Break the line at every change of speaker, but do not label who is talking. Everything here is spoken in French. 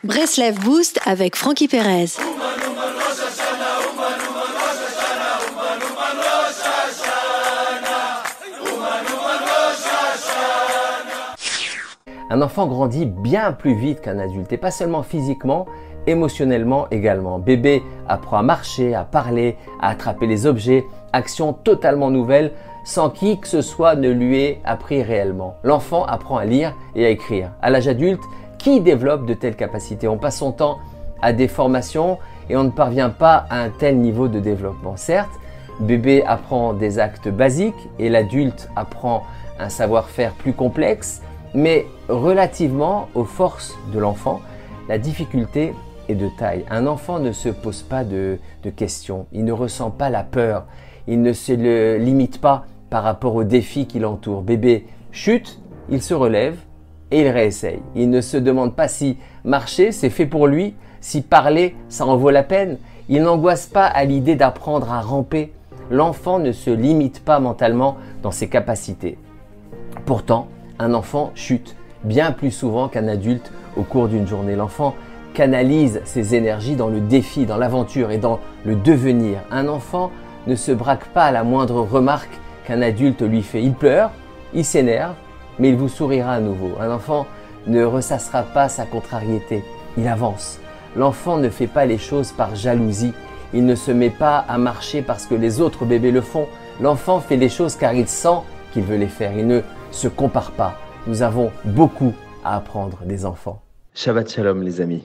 Breslev Boost avec Francky Perez.
Un enfant grandit bien plus vite qu'un adulte, et pas seulement physiquement, émotionnellement également. Bébé apprend à marcher, à parler, à attraper les objets, actions totalement nouvelles, sans qui que ce soit ne lui ait appris réellement. L'enfant apprend à lire et à écrire. À l'âge adulte, qui développe de telles capacités? On passe son temps à des formations et on ne parvient pas à un tel niveau de développement. Certes, bébé apprend des actes basiques et l'adulte apprend un savoir-faire plus complexe, mais relativement aux forces de l'enfant, la difficulté est de taille. Un enfant ne se pose pas de questions, il ne ressent pas la peur, il ne se limite pas par rapport aux défis qui l'entourent. Bébé chute, il se relève et il réessaye. Il ne se demande pas si marcher c'est fait pour lui, si parler ça en vaut la peine. Il n'angoisse pas à l'idée d'apprendre à ramper. L'enfant ne se limite pas mentalement dans ses capacités. Pourtant, un enfant chute bien plus souvent qu'un adulte au cours d'une journée. L'enfant canalise ses énergies dans le défi, dans l'aventure et dans le devenir. Un enfant ne se braque pas à la moindre remarque qu'un adulte lui fait. Il pleure, il s'énerve, mais il vous sourira à nouveau. Un enfant ne ressassera pas sa contrariété, il avance. L'enfant ne fait pas les choses par jalousie. Il ne se met pas à marcher parce que les autres bébés le font. L'enfant fait les choses car il sent qu'il veut les faire. Il ne se compare pas. Nous avons beaucoup à apprendre des enfants. Shabbat Shalom les amis.